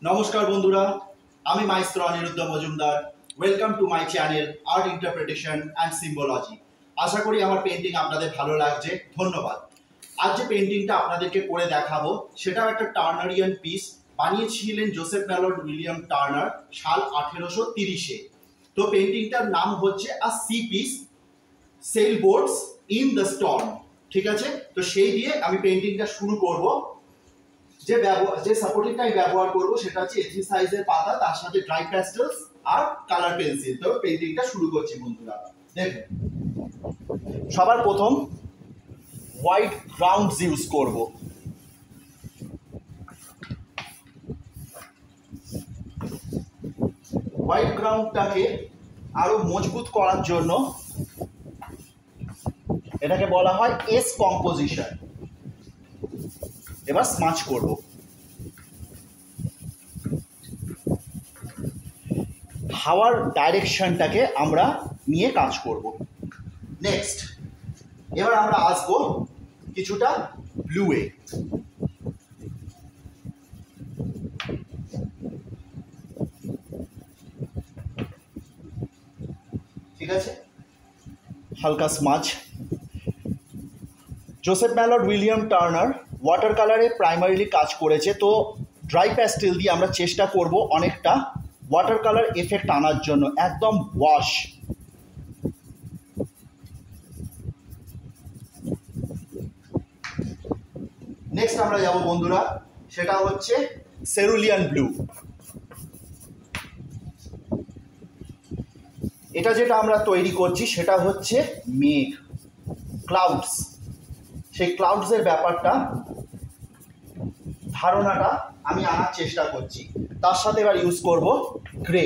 নমস্কার বন্ধুরা, আমি maestro Aniruddha Majumdar. Welcome to my channel art interpretation and symbology. আশা করি আমার পেন্টিং আপনাদের ভালো লাগছে। ধন্যবাদ। আজ যে পেন্টিংটা আপনাদেরকে করে দেখাবো সেটাও একটা টার্নারিয়ান পিস। বানিয়েছিলেন জোসেফ ম্যালর্ড উইলিয়াম টার্নার সাল 1830-এ। তো পেন্টিংটার নাম হচ্ছে a sea piece sail boats in the storm. ঠিক আছে, তো সেই দিয়ে আমি পেন্টিংটা শুরু করব। যে সাপোর্টিংটা আমি ব্যবহার করব সেটা হচ্ছে A3 সাইজের পাতা, তার সাথে ড্রাই প্যাস্টেলস আর কালার পেন্সিল। তো পেন্টিংটা শুরু করছি বন্ধুরা। দেখুন, সবার প্রথম হোয়াইট গ্রাউন্ডস ইউজ করব। হোয়াইট গ্রাউন্ডটাকে আরো মজবুত করার জন্য এটাকে বলা হয় এস কম্পোজিশন। এবার স্মাচ করব। হাওয়ার ডাইরেকশনটাকে আমরা নিয়ে কাজ করব। নেক্সট, এবার আমরা আসবো কিছুটা ব্লুয়ে। ঠিক আছে, হালকা স্মাচ। Joseph Mallord William Turner water কালারে প্রাইমারিলি কাজ করেছে, তো ড্রাই প্যাস্টেল দিয়ে আমরা চেষ্টা করব অনেকটা ওয়াটার কালার এফেক্ট আনার জন্য, একদম ওয়াশ। নেক্সট আমরা যাব বন্ধুরা, সেটা হচ্ছে সেরুলিয়ান ব্লু। এটা যেটা আমরা তৈরি করছি সেটা হচ্ছে মেঘ, ক্লাউডস। সেই ক্লাউডসের ব্যাপারটা, ধারণাটা আমি আনার চেষ্টা করছি। তার সাথে এবার ইউজ করব গ্রে।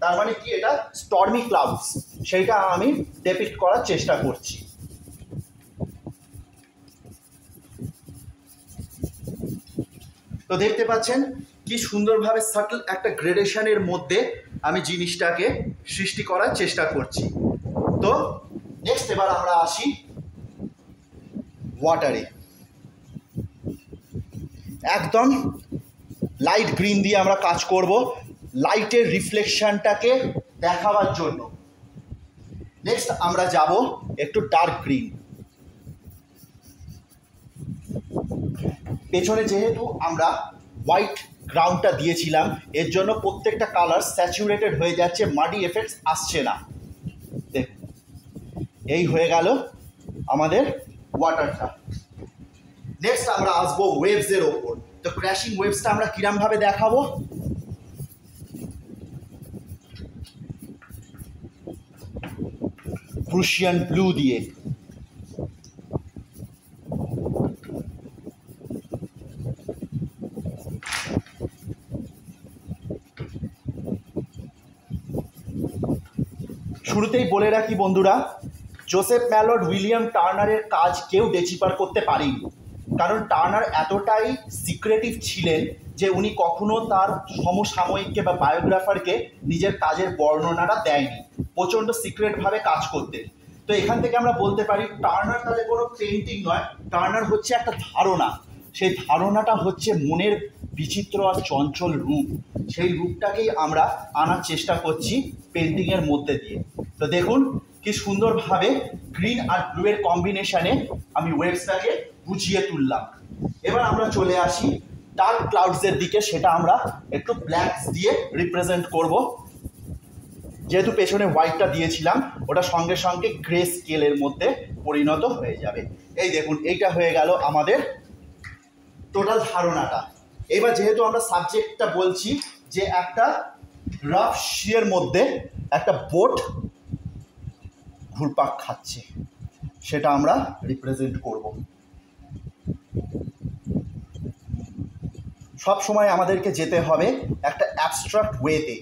তার মানে কি, এটা স্টর্মি ক্লাউডস, সেইটা আমি ডেপিক্ট করার চেষ্টা করছি। তো দেখতে পাচ্ছেন কি সুন্দরভাবে সাটল একটা গ্রেডেশনের মধ্যে আমি জিনিসটাকে সৃষ্টি করার চেষ্টা করছি। তো নেক্সট এবার আমরা আসি ওয়াটারে। একদম লাইট গ্রিন দিয়ে আমরা কাজ করব, লাইটের রিফ্লেকশনটাকে দেখাবার জন্য। নেক্সট আমরা যাব একটু ডার্ক গ্রিন। পেছনে যেহেতু আমরা হোয়াইট গ্রাউন্ডটা দিয়েছিলাম, এর জন্য প্রত্যেকটা কালার স্যাচুরেটেড হয়ে যাচ্ছে, মাডি এফেক্টস আসছে না। দেখুন, এই হয়ে গেল আমাদের ওয়াটারটা। নেক্সট আমরা আসবো ওয়েভসের ওপর। তো ক্র্যাশিং ওয়েভসটা আমরা কিরমভাবে দেখাবো, প্রুশিয়ান ব্লু দিয়ে। শুরুতেই বলে রাখি বন্ধুরা, জোসেফ ম্যালর্ড উইলিয়াম টার্নারের কাজ কেউ ডেচিপার করতে পারেনি, কারণ টার্নার এতটাই সিক্রেটিভ ছিলেন যে উনি কখনো তার সমসাময়িককে বা বায়োগ্রাফারকে নিজের কাজের বর্ণনাটা দেয়নি, প্রচণ্ড সিক্রেটভাবে কাজ করতেন। তো এখান থেকে আমরা বলতে পারি টার্নার তাহলে কোনো পেন্টিং নয়, টার্নার হচ্ছে একটা ধারণা। সেই ধারণাটা হচ্ছে মনের বিচিত্র আর চঞ্চল রূপ, সেই রূপটাকেই আমরা আনার চেষ্টা করছি পেন্টিংয়ের মধ্যে দিয়ে। তো দেখুন কি সুন্দরভাবে গ্রিন আর ব্লু এর কম্বিনেশনে আমি ওয়েভসটাকে বুঝিয়ে তুললাম। এবার আমরা চলে আসি ডার্ক ক্লাউডসের দিকে, সেটা আমরা একটু ব্ল্যাকস দিয়ে রিপ্রেজেন্ট করব। যেহেতু পেছনে হোয়াইটটা দিয়েছিলাম, ওটা সঙ্গে সঙ্গে গ্রে স্কেলের মধ্যে পরিণত হয়ে যাবে। এই দেখুন, এইটা হয়ে গেল আমাদের টোটাল ধারণাটা। এবার যেহেতু আমরা সাবজেক্টটা বলছি যে একটা রাফ সিয়ের মধ্যে একটা বোট ঘুরপাক খাচ্ছে, সেটা আমরা রিপ্রেজেন্ট করব। সব সময় আমাদেরকে যেতে হবে একটা অ্যাবস্ট্রাক্ট ওয়েতে।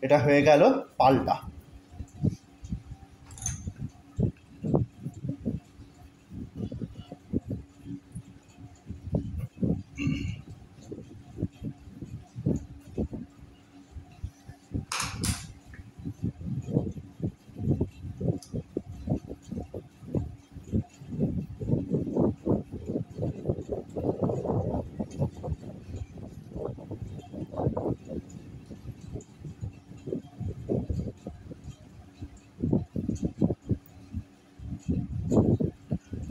এটা হয়ে গেল পাল্টা।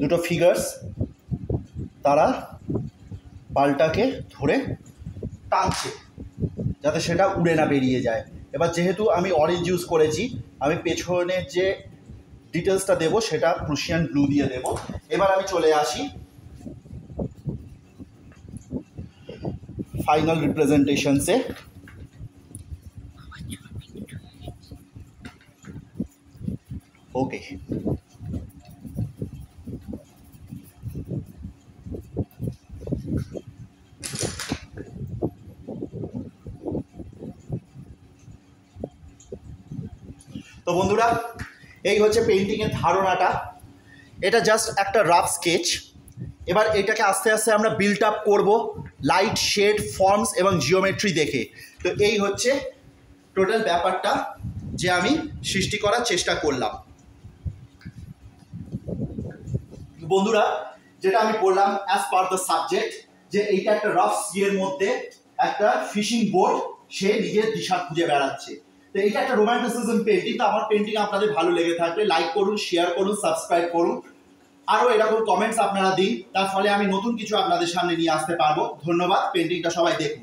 দুটো ফিগার্স তারা পাল্টাকে ধরে টানছে যাতে সেটা উড়ে না বেরিয়ে যায়। এবার যেহেতু আমি অরেঞ্জ ইউজ করেছি, আমি পেছনের যে ডিটেলসটা দেবো সেটা প্রুশিয়ান ব্লু দিয়ে দেবো। এবার আমি চলে আসি ফাইনাল রিপ্রেজেন্টেশনসে। ওকে, তো বন্ধুরা এই হচ্ছে পেন্টিংয়ের ধারণাটা। এটা জাস্ট একটা রাফ স্কেচ। এবার এটাকে আস্তে আস্তে আমরা বিল্ড আপ করবো লাইট, শেড, ফর্মস এবং জিওমেট্রি দেখে। তো এই হচ্ছে টোটাল ব্যাপারটা যে আমি সৃষ্টি করার চেষ্টা করলাম। বন্ধুরা যেটা আমি বললাম অ্যাজ পার দ্য সাবজেক্ট, যে এইটা একটা রাফ সিয়ের মধ্যে একটা ফিশিং বোট, সে নিজের দিশা খুঁজে বেড়াচ্ছে। তো এটা একটা রোম্যান্টিসিজম পেন্টিং। তো আমার পেন্টিং আপনাদের ভালো লেগে থাকলে লাইক করুন, শেয়ার করুন, সাবস্ক্রাইব করুন, আরও এরকম কমেন্টস আপনারা দিন, তার ফলে আমি নতুন কিছু আপনাদের সামনে নিয়ে আসতে পারবো। ধন্যবাদ, পেন্টিংটা সবাই দেখুন।